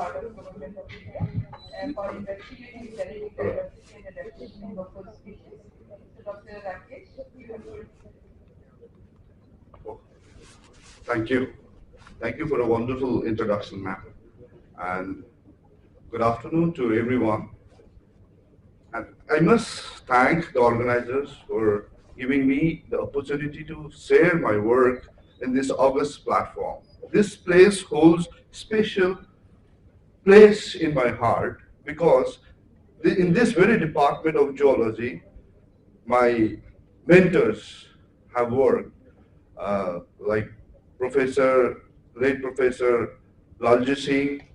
part of government of India for investigating genetic diversity and adaptation in local species. So Dr. Rakesh, you have to. Thank you. Thank you for a wonderful introduction, ma'am. And good afternoon to everyone. And I must thank the organizers for giving me the opportunity to share my work in this august platform. This place holds special place in my heart because in this very department of geology, my mentors have worked, like late Professor Lalji Singh,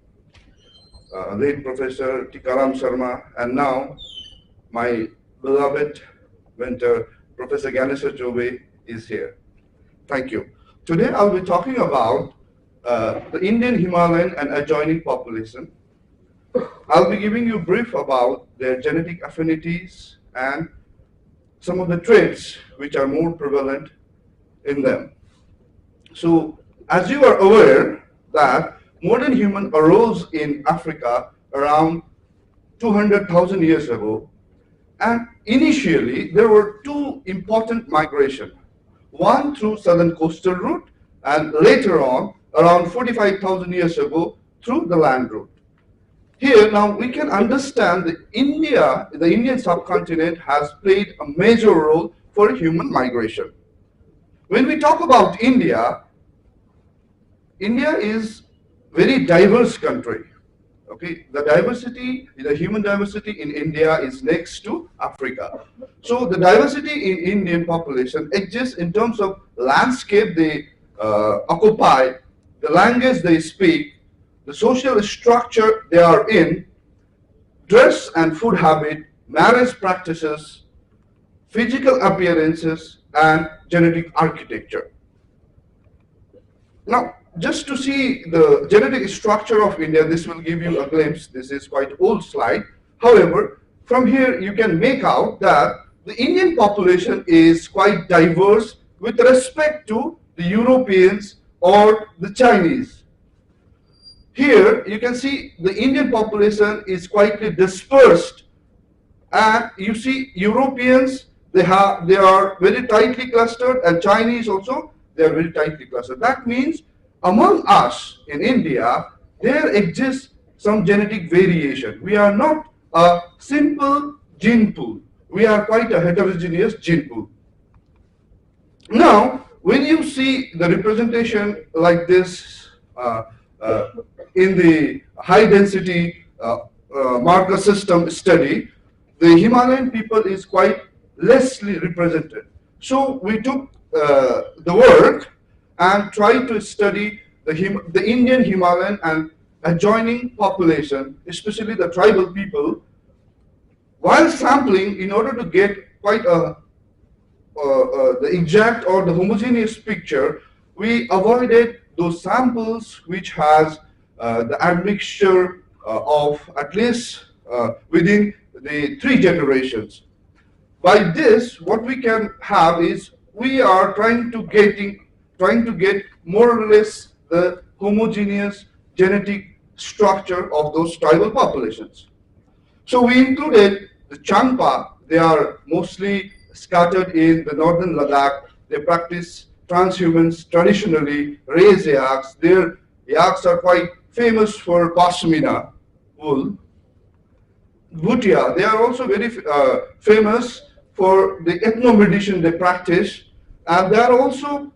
late Professor Tikaram Sharma, and now my beloved mentor, Professor Ganesha Chobe, is here. Thank you. Today I'll be talking about the Indian Himalayan and adjoining population. I'll be giving you a brief about their genetic affinities and some of the traits which are more prevalent in them. So, as you are aware that modern human arose in Africa around 200,000 years ago, and initially there were two important migrations, one through southern coastal route and later on around 45,000 years ago through the land route. Here now we can understand that the Indian subcontinent has played a major role for human migration. When we talk about India, India is very diverse country. Okay, the human diversity in India is next to Africa. So the diversity in Indian population exists in terms of landscape they occupy, the language they speak, the social structure they are in, dress and food habit, marriage practices, physical appearances, and genetic architecture. Now, just to see the genetic structure of India, this will give you a glimpse. This is quite old slide. However, from here you can make out that the Indian population is quite diverse with respect to the Europeans or the Chinese. Here you can see the Indian population is quite dispersed, and you see Europeans, they are very tightly clustered, and Chinese also, they are very tightly clustered. That means among us in India, there exists some genetic variation. We are not a simple gene pool. We are quite a heterogeneous gene pool. Now, when you see the representation like this in the high density marker system study, the Himalayan people is quite lessly represented. So we took the work and tried to study the Indian Himalayan and adjoining population, especially the tribal people, while sampling in order to get quite the exact or the homogeneous picture. We avoided those samples which has the admixture of at least within the 3 generations. By this, what we can have is we are trying to get more or less the homogeneous genetic structure of those tribal populations. So we included the Changpa. They are mostly scattered in the northern Ladakh. They practice transhumance traditionally, raise yaks. Their yaks are quite famous for pashmina wool. Bhutia, they are also very famous for the ethno-medicine they practice, and they are also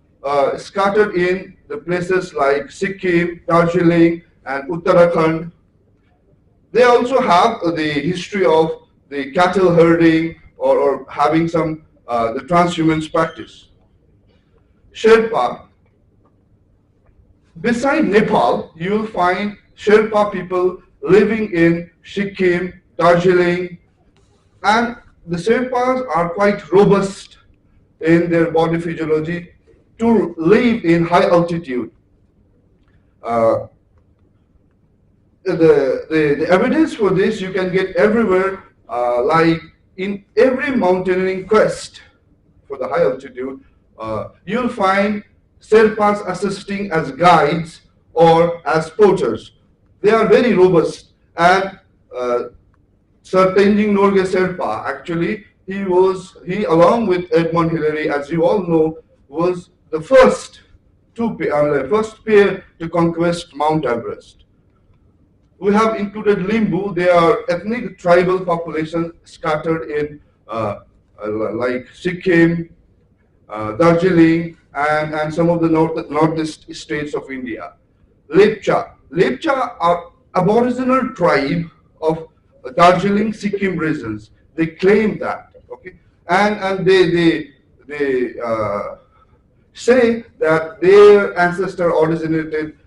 scattered in the places like Sikkim, Darjeeling, and Uttarakhand. They also have the history of the cattle herding or having some the transhumance practice. Sherpa, beside Nepal, you will find Sherpa people living in Sikkim, Darjeeling, and the Sherpas are quite robust in their body physiology to live in high altitude. The evidence for this you can get everywhere, like in every mountaineering quest for the high altitude, you'll find Sherpas assisting as guides or as porters. they are very robust. And Sir Tenzing Norgay Sherpa, actually, he along with Edmund Hillary, as you all know, was the first pair to conquest Mount Everest. We have included Limbu. They are ethnic tribal population scattered in like Sikkim, Darjeeling, and some of the northeast states of India. Lepcha. Lepcha are aboriginal tribe of Darjeeling, Sikkim regions. They claim that, okay, and they say that their ancestor originated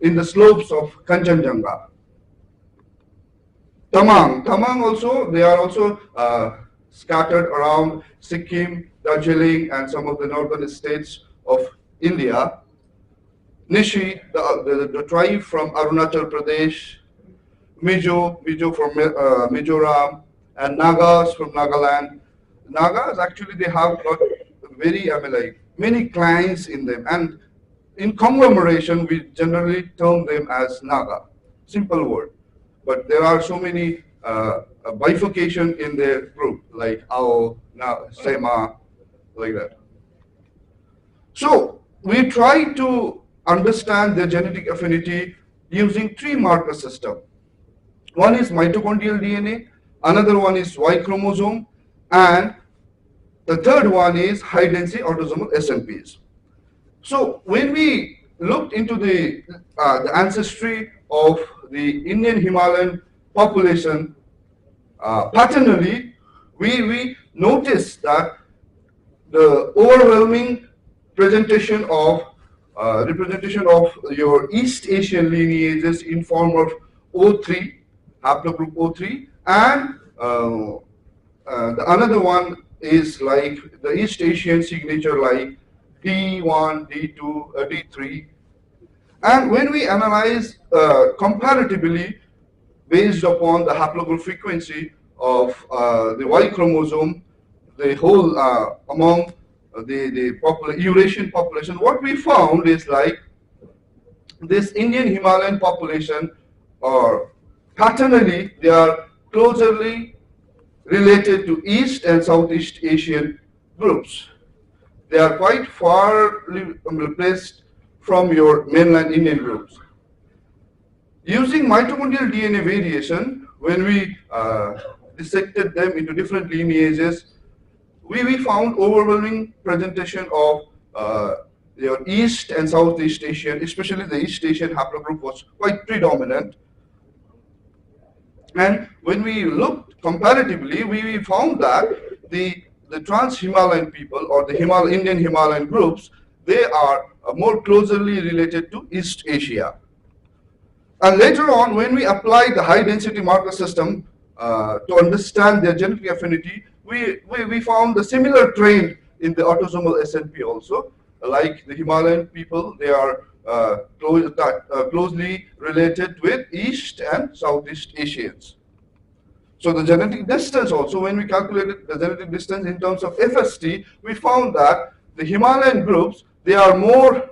in the slopes of Kanchenjunga. Tamang also, they are also scattered around Sikkim, Darjeeling, and some of the northern states of India. Nishi, the tribe from Arunachal Pradesh, Mijo from Mizoram, and Nagas from Nagaland. Nagas actually they have got very, I mean, like many clans in them, and in conglomeration we generally term them as Naga. Simple word, but there are so many bifurcation in their group, like Ao, Sema, like that. So we try to understand their genetic affinity using three marker system. One is mitochondrial DNA, another one is Y chromosome, and the third one is high density autosomal SNPs. So when we looked into the ancestry of the Indian Himalayan population, paternally, we noticed that the overwhelming representation of your East Asian lineages in form of O3, haplogroup O3, and the another one is like the East Asian signature like D1, D2, D3. And when we analyze comparatively based upon the haplogroup frequency of the Y chromosome, the whole among the Eurasian population, what we found is like this Indian Himalayan population, or paternally, they are closely related to East and Southeast Asian groups. They are quite far placed from your mainland Indian groups. Using mitochondrial DNA variation, when we dissected them into different lineages, we found overwhelming presentation of your East and Southeast Asian, especially the East Asian haplogroup was quite predominant. And when we looked comparatively, we found that the trans-Himalayan people or the Indian Himalayan groups, they are more closely related to East Asia. And later on, when we applied the high-density marker system to understand their genetic affinity, we found the similar trend in the autosomal SNP also. Like the Himalayan people, they are closely related with East and Southeast Asians. So the genetic distance also, when we calculated the genetic distance in terms of FST, we found that the Himalayan groups, they are more,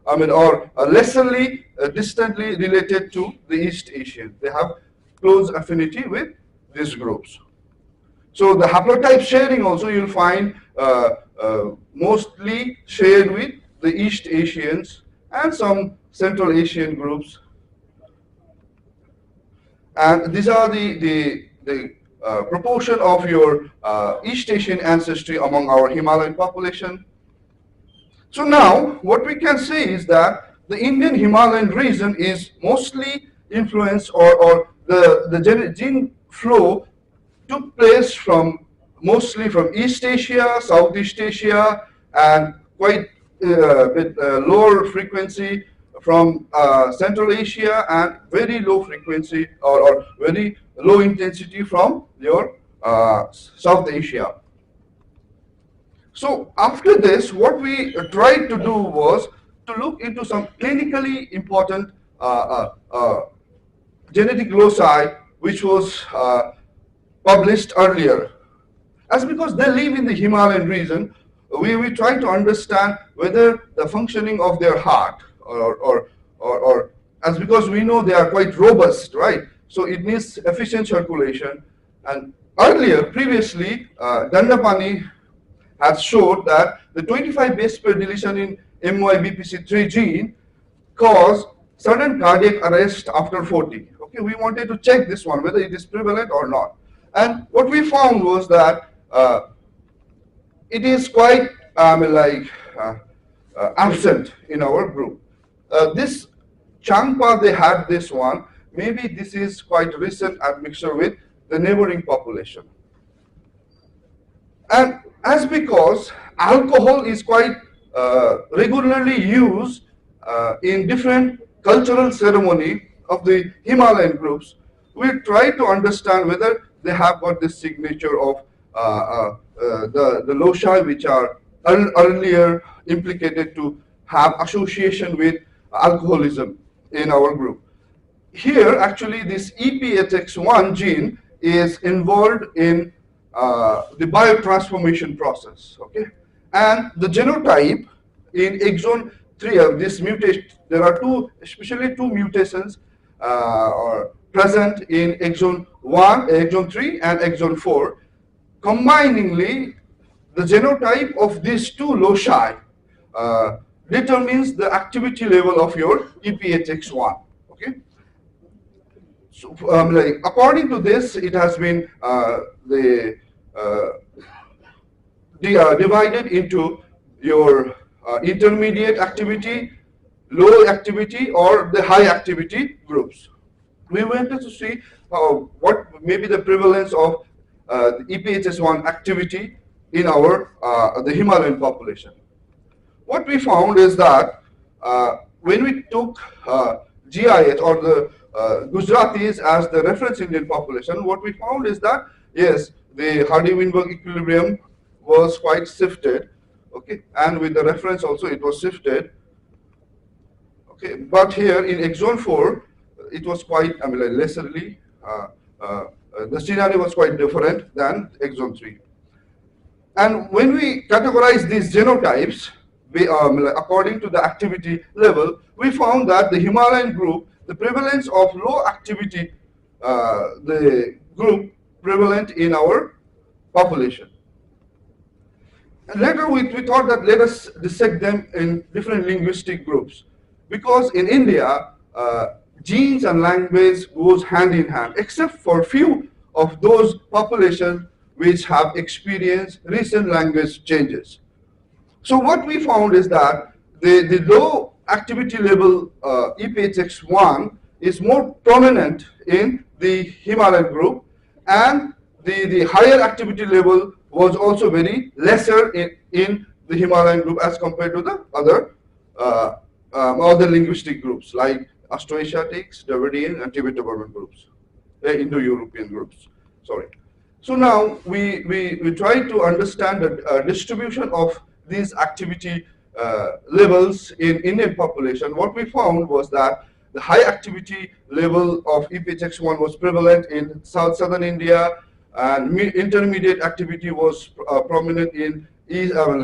I mean, or lesserly distantly related to the East Asian. They have close affinity with these groups. So the haplotype sharing also you'll find mostly shared with the East Asians and some Central Asian groups. And these are the proportion of your East Asian ancestry among our Himalayan population. So now what we can say is that the Indian Himalayan region is mostly influenced, or the gene flow took place mostly from East Asia, Southeast Asia, and quite with lower frequency from Central Asia, and very low frequency or very low intensity from your South Asia. So after this, what we tried to do was to look into some clinically important genetic loci, which was published earlier. As because they live in the Himalayan region, we try to understand whether the functioning of their heart or as because we know they are quite robust, right? So it needs efficient circulation. And earlier, previously, Dandapani has showed that the 25 base pair deletion in MYBPC3 gene cause sudden cardiac arrest after 40. Okay, we wanted to check this one, whether it is prevalent or not. And what we found was that it is quite absent in our group. This Changpa, they had this one. Maybe this is quite recent admixture with the neighboring population. And as because alcohol is quite regularly used in different cultural ceremony of the Himalayan groups, we try to understand whether they have got this signature of the loci which are earlier implicated to have association with alcoholism in our group. Here, actually, this EPHX1 gene is involved in the biotransformation process, okay? And the genotype in exon 3 of this mutation, there are especially two mutations are present in exon 1, exon 3 and exon 4. Combiningly, the genotype of these two loci determines the activity level of your EPHX1, okay? So, according to this, it has been divided into your intermediate activity, low activity, or the high activity groups. We wanted to see what may be the prevalence of the EPHS1 activity in our the Himalayan population. What we found is that when we took GIH or the Gujaratis as the reference Indian population, what we found is that yes, the Hardy-Weinberg equilibrium was quite shifted, okay, and with the reference also it was shifted, okay. But here in exon 4, it was quite lesserly. The scenario was quite different than exon 3. And when we categorize these genotypes, according to the activity level, we found that the Himalayan group, the prevalence of low activity, the group prevalent in our population. And later we thought that let us dissect them in different linguistic groups, because in India, genes and language goes hand in hand, except for few of those populations which have experienced recent language changes. So what we found is that the low activity level EPHX1 is more prominent in the Himalayan group, and the higher activity level was also very lesser in the Himalayan group as compared to the other linguistic groups like Austroasiatics, Dravidian, and Tibeto-Burman groups, Indo-European groups. Sorry. So now we try to understand the distribution of these activity levels in Indian population. What we found was that the high activity level of EPHX1 was prevalent in southern India, and intermediate activity was prominent in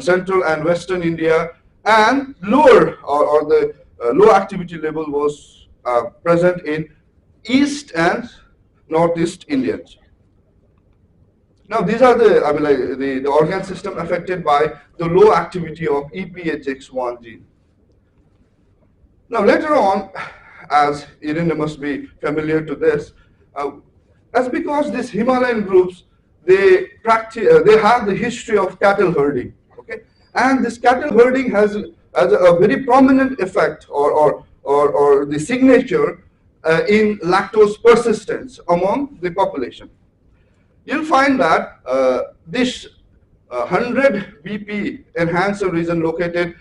central and western India, and lower or the low activity level was present in east and northeast Indians. Now these are the organ system affected by the low activity of EPHX1 gene. Now later on, as Irina must be familiar to this, that's because these Himalayan groups, they have the history of cattle herding, okay, and this cattle herding has a very prominent effect or the signature in lactose persistence among the population. You'll find that this 100 BP enhancer region located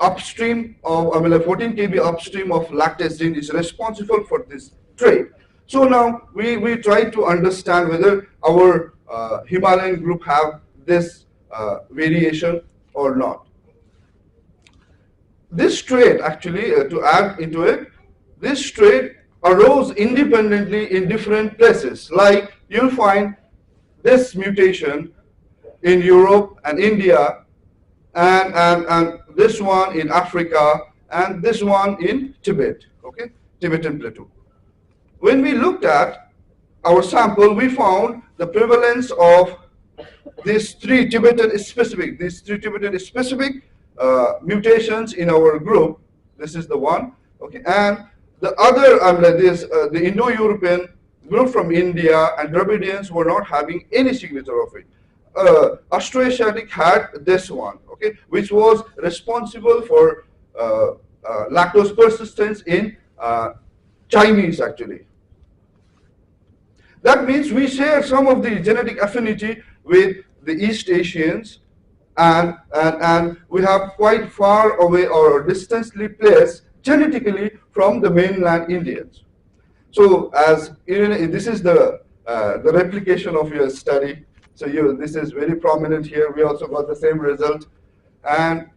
upstream of 14 kb upstream of lactase gene is responsible for this trait. So now we try to understand whether our Himalayan group have this variation or not. This trait actually, to add into it, this trait arose independently in different places. Like you'll find this mutation in Europe and India, and this one in Africa and this one in Tibet, okay, Tibetan Plateau. When we looked at our sample, we found the prevalence of these three Tibetan specific mutations in our group. This is the one, okay, and the other, like this, the Indo-European group from India and Dravidians were not having any signature of it. Austroasiatic had this one, okay, which was responsible for lactose persistence in Chinese actually. That means we share some of the genetic affinity with the East Asians, and we have quite far away or distantly placed genetically from the mainland Indians. So as this is the replication of your study. So this is very prominent here. We also got the same result. And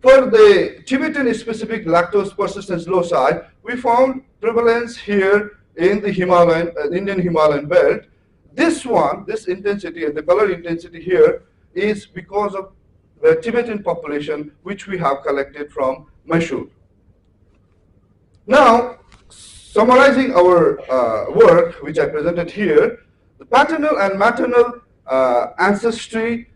for the Tibetan specific lactose persistence loci, we found prevalence here in the Himalayan, Indian Himalayan belt. This one, this intensity, the color intensity here is because of the Tibetan population which we have collected from Mysore. Now, summarizing our work, which I presented here, the paternal and maternal ancestry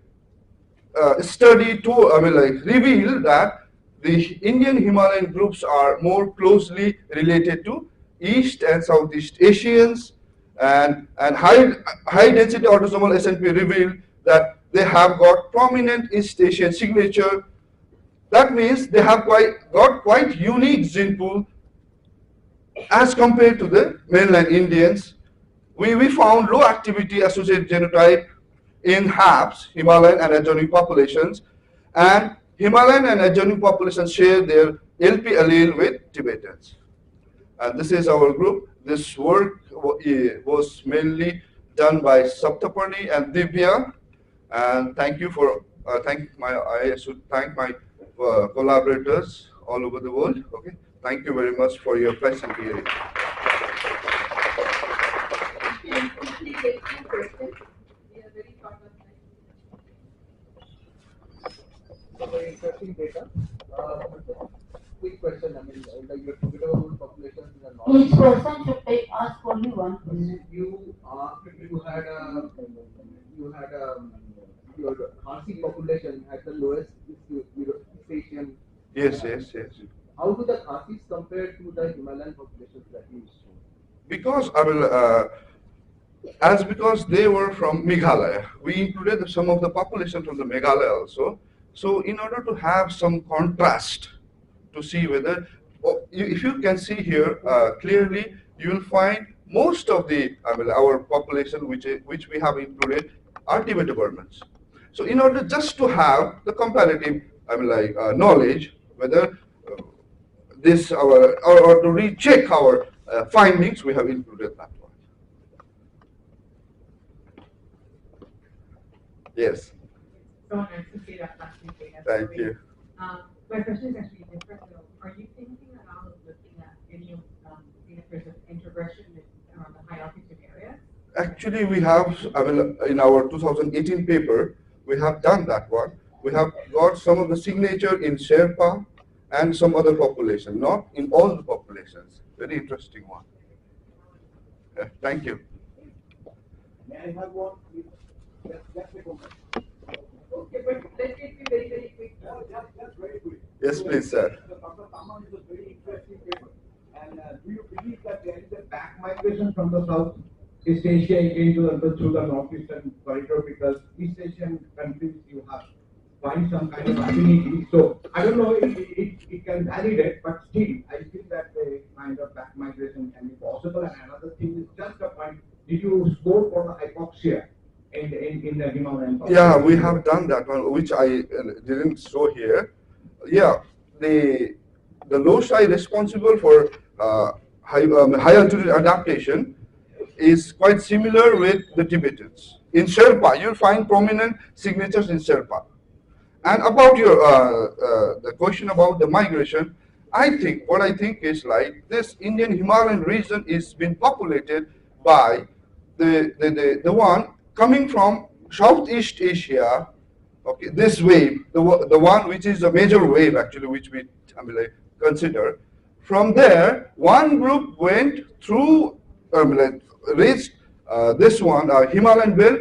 study reveal that the Indian Himalayan groups are more closely related to East and Southeast Asians, and high density autosomal SNP revealed that they have got prominent East Asian signature. That means they have got quite unique gene pool as compared to the mainland Indians. We found low activity associated genotype in HAPs, Himalayan and adjoining populations, and Himalayan and adjoining populations share their LP allele with Tibetans. And this is our group. This work was mainly done by Saptaparni and Divya. And thank you for I should thank my collaborators all over the world. Okay, thank you very much for your pleasant hearing. Please take two questions. We are very short on time. Very interesting data. Quick question. I mean, like your Tibetan population is a Each person should ask only one question. You had your Khasi population had the lowest East Asian. Yes. How do the Khasis compare to the Himalayan populations that you saw? Because because they were from Meghalaya, we included some of the population from the Meghalaya also. So in order to have some contrast to see whether, if you can see here clearly, you will find most of the our population which we have included are Tibeto-Burmans. So in order just to have the comparative knowledge whether this or to recheck our findings, we have included that one. Yes. So nice to see that plastic data. Thank you. My question is actually different though. Are you thinking about looking at any indicators of introgression around the high altitude areas? Actually, we have, in our 2018 paper, we have done that one. We have got some of the signature in Sherpa and some other population, not in all the populations. Very interesting one. Thank you. May I have one? Just a comment. Okay, but let it be very, very quick. Just very quick. Yes, please, sir. Dr. Tamang is a very interesting paper. And do you believe that there is a back migration from the Southeast Asia into through the northeastern corridor, because East Asian countries you have find some kind of affinity? So I don't know if it can validate, but still I feel that a kind of back migration can be possible. And another thing is just a point: did you score for the hypoxia in the Himalayan? Yeah, we have done that one, which I didn't show here. Yeah, the loci responsible for high altitude adaptation is quite similar with the Tibetans. In Sherpa, you'll find prominent signatures in Sherpa. And about your the question about the migration, what I think is like this Indian Himalayan region is been populated by the one coming from Southeast Asia Okay, this wave, the one which is a major wave actually, which we consider. From there, one group went through, reached this one, Himalayan belt,